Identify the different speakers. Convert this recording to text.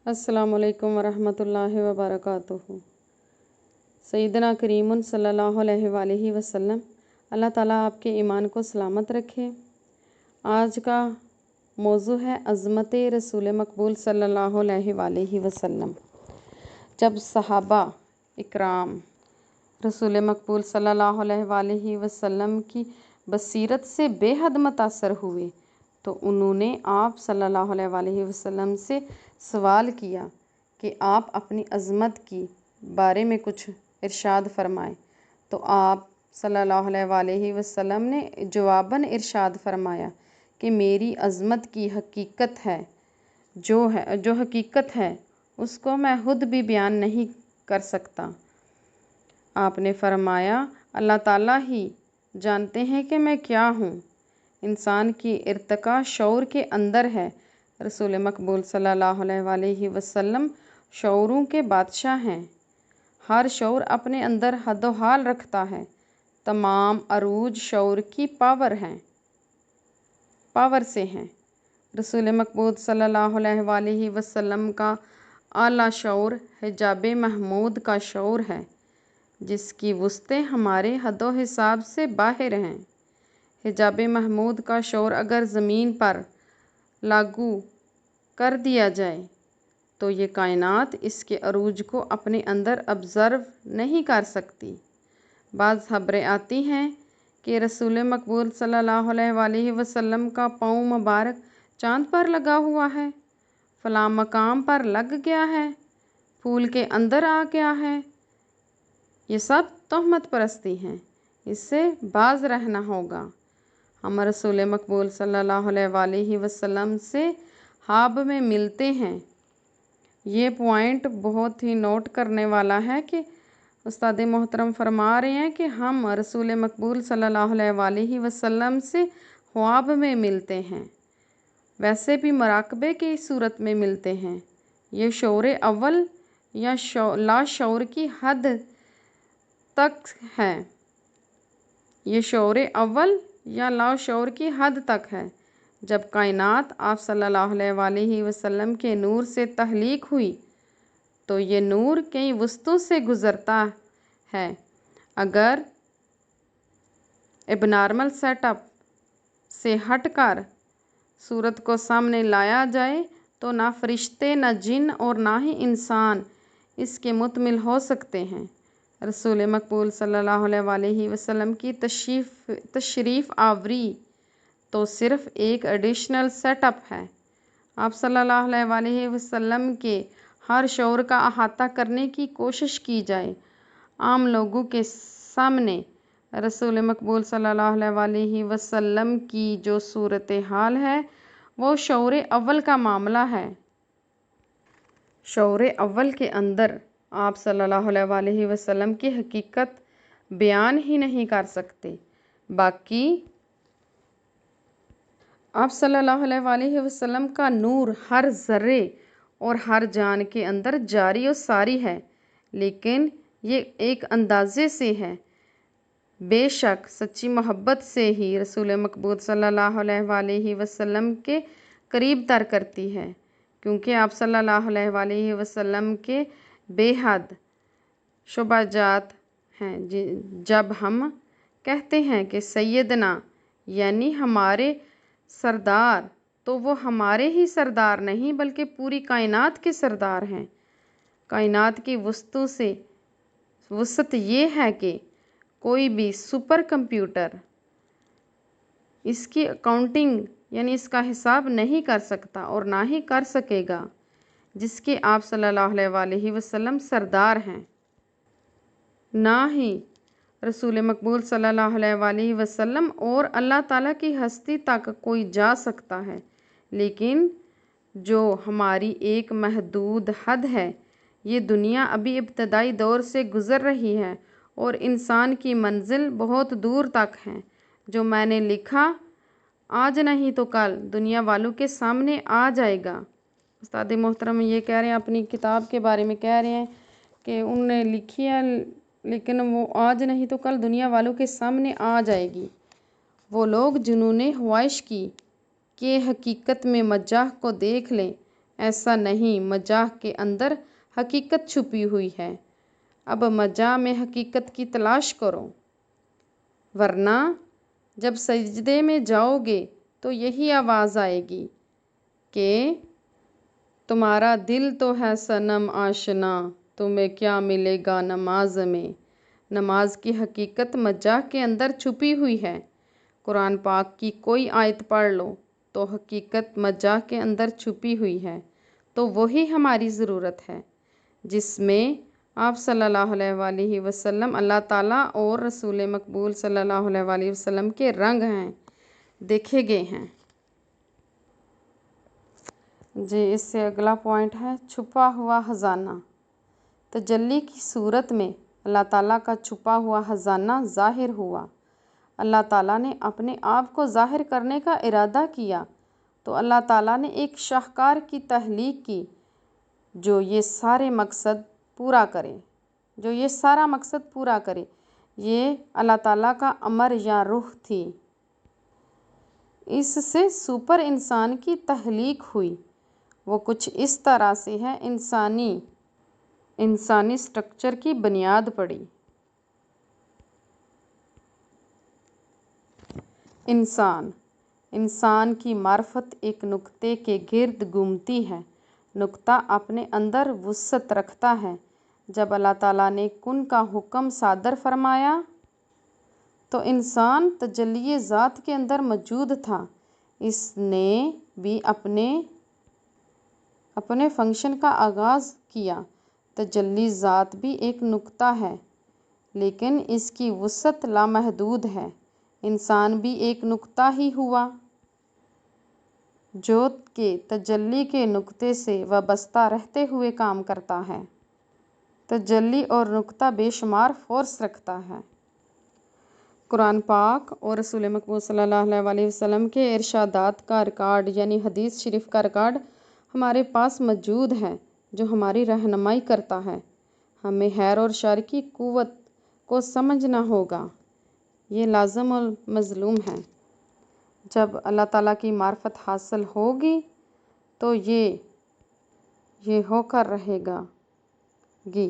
Speaker 1: अस्सलामु अलैकुम वरहमतुल्लाहि वबरकातुहू। सैयदना करीमुन सल्लल्लाहु अलैहि वसल्लम, अल्लाह ताला आपके ईमान को सलामत रखे। आज का मौजू है अज़मत रसूल मकबूल सल्लल्लाहु अलैहि वसल्लम। जब सहाबा इकराम रसूल मकबूल सल्लल्लाहु अलैहि वसल्लम की बसीरत से बेहद मुतासर हुए तो उन्होंने आप सल्लल्लाहु अलैहि वसल्लम से सवाल किया कि आप अपनी अज़मत की बारे में कुछ इरशाद फरमाएं। तो आप सल्लल्लाहु अलैहि वसल्लम ने जवाबन इरशाद फरमाया कि मेरी अज़मत की हकीकत है जो हकीकत है उसको मैं खुद भी बयान नहीं कर सकता। आपने फरमाया, अल्लाह ताला ही जानते हैं कि मैं क्या हूँ। इंसान की इर्तिका शऊर के अंदर है। रसूल मकबूल सल्लल्लाहु अलैहि वसल्लम शऊरों के बादशाह हैं। हर शऊर अपने अंदर हदोहाल रखता है। तमाम अरूज शऊर की पावर से हैं। रसूल मकबूल सल्लल्लाहु अलैहि वसल्लम का आला शऊर हिजाब महमूद का शऊर है, जिसकी वुस्तें हमारे हदो हिसाब से बाहर हैं। हिजाब महमूद का शऊर अगर ज़मीन पर लागू कर दिया जाए तो ये कायनात इसके अरूज को अपने अंदर ऑब्ज़र्व नहीं कर सकती। बाज़ खबरें आती हैं कि रसूल मकबूल सल्लल्लाहु अलैहि वसल्लम का पाँव मुबारक चाँद पर लगा हुआ है, फ़लाँ मकाम पर लग गया है, फूल के अंदर आ गया है। ये सब तोहमत परस्ती हैं, इससे बाज रहना होगा। हम रसूल मकबूल सल्लल्लाहु अलैहि वसल्लम से ख्वाब में मिलते हैं। ये पॉइंट बहुत ही नोट करने वाला है कि उस्ताद मोहतरम फरमा रहे हैं कि हम रसूल मकबूल सल्लल्लाहु अलैहि वसल्लम से ख्वाब में मिलते हैं, वैसे भी मुराकबे की सूरत में मिलते हैं। ये शऊर अव्वल या ला शऊर की हद तक है। ये शऊर अव्वल या ला शऊर की हद तक है। जब कायनात आप सल्लल्लाहु अलैहि वसल्लम के नूर से तहलीक हुई तो ये नूर कई वस्तुओं से गुज़रता है। अगर एबनॉर्मल सेटअप से हटकर सूरत को सामने लाया जाए तो ना फरिश्ते, ना जिन और ना ही इंसान इसके मुतमिल हो सकते हैं। रसूल मकबूल सल्लल्लाहु अलैहि वसल्लम की तशरीफ़ आवरी तो सिर्फ़ एक एडिशनल सेटअप है। आप सल्लल्लाहु अलैहि वसल्लम के हर शऊर का अहाता करने की कोशिश की जाए। आम लोगों के सामने रसूल मकबूल सल्लल्लाहु अलैहि वसल्लम की जो सूरत हाल है वो शऊर अव्वल का मामला है। शऊर अव्वल के अंदर आप सल्लल्लाहु अलैहि वसल्लम की हकीकत बयान ही नहीं कर सकते। बाकी आप सल्लल्लाहु अलैहि वसल्लम का नूर हर ज़र्रे और हर जान के अंदर जारी और सारी है, लेकिन ये एक अंदाज़े से है। बेशक सच्ची मोहब्बत से ही रसूल मकबूल सल्लल्लाहु अलैहि वसल्लम के करीब तर करती है, क्योंकि आप सल्लल्लाहु अलैहि वसल्लम के बेहद शुबाजात हैं। जब हम कहते हैं कि सैयदना यानी हमारे सरदार, तो वो हमारे ही सरदार नहीं बल्कि पूरी कायनात के सरदार हैं। कायनात की वस्तु से वसत ये है कि कोई भी सुपर कंप्यूटर इसकी अकाउंटिंग यानी इसका हिसाब नहीं कर सकता और ना ही कर सकेगा, जिसके आप सल्लल्लाहु अलैहि वसल्लम सरदार हैं। ना ही रसूल मकबूल सल्लल्लाहु अलैहि वसल्लम और अल्लाह ताला की हस्ती तक कोई जा सकता है, लेकिन जो हमारी एक महदूद हद है। ये दुनिया अभी इब्तदाई दौर से गुज़र रही है और इंसान की मंजिल बहुत दूर तक है। जो मैंने लिखा आज नहीं तो कल दुनिया वालों के सामने आ जाएगा। उस्ताद मोहतरम ये कह रहे हैं, अपनी किताब के बारे में कह रहे हैं कि उन्होंने लिखी है, लेकिन वो आज नहीं तो कल दुनिया वालों के सामने आ जाएगी। वो लोग जिन्होंने ख्वाहिश की कि हकीकत में मज्जाह को देख लें, ایسا نہیں، مزاح کے اندر حقیقت چھپی ہوئی ہے۔ اب مزاح میں حقیقت کی تلاش کرو، ورنہ جب سجدے میں جاؤ گے تو یہی آواز آئے گی کہ تمہارا دل تو ہے صنم آشنا، تمہیں کیا ملے گا نماز میں۔ نماز کی حقیقت مزاح کے اندر چھپی ہوئی ہے۔ قرآن پاک کی کوئی آیت پڑھ لو تو حقیقت مزاح کے اندر چھپی ہوئی ہے، تو وہی ہماری ضرورت ہے، جس میں آپ صلی اللہ علیہ وآلہ وسلم، اللہ تعالیٰ اور رسول مقبول صلی اللہ علیہ وآلہ وسلم کے رنگ ہیں، دیکھے گئے ہیں۔ جی، اس سے اگلا پوائنٹ ہے چھپا ہوا خزانہ۔ تجلی کی صورت میں اللہ تعالیٰ کا چھپا ہوا خزانہ ظاہر ہوا۔ اللہ تعالیٰ نے اپنے آپ کو ظاہر کرنے کا ارادہ کیا تو اللہ تعالیٰ نے ایک شاہکار کی تخلیق کی جو یہ سارا مقصد پورا کرے۔ یہ اللہ تعالیٰ کا امر یا روح تھی۔ اس سے سپر انسان کی تخلیق ہوئی۔ وہ کچھ اس طرح سے ہے، انسانی سٹرکچر کی بنیاد پڑی۔ انسان کی معرفت ایک نقطے کے گرد گھومتی ہے۔ نقطہ اپنے اندر وسعت رکھتا ہے۔ جب اللہ تعالیٰ نے کن کا حکم صادر فرمایا تو انسان تجلی ذات کے اندر موجود تھا۔ اس نے بھی اپنے فنکشن کا آغاز کیا۔ تجلی ذات بھی ایک نقطہ ہے، لیکن اس کی وسعت لامحدود ہے۔ انسان بھی ایک نقطہ ہی ہوا جو کہ تجلی کے نقطے سے وابستہ رہتے ہوئے کام کرتا ہے۔ تجلی اور نقطہ بے شمار فورس رکھتا ہے۔ قرآن پاک اور رسول مقبول صلی اللہ علیہ وسلم کے ارشادات کا ریکارڈ یعنی حدیث شریف کا ریکارڈ ہمارے پاس موجود ہے جو ہماری رہنمائی کرتا ہے۔ ہمیں خیر اور شر کی قوت کو سمجھنا ہوگا، یہ لازم و ملزوم ہے۔ جب اللہ تعالیٰ کی معرفت حاصل ہوگی تو یہ ہو کر رہے گی۔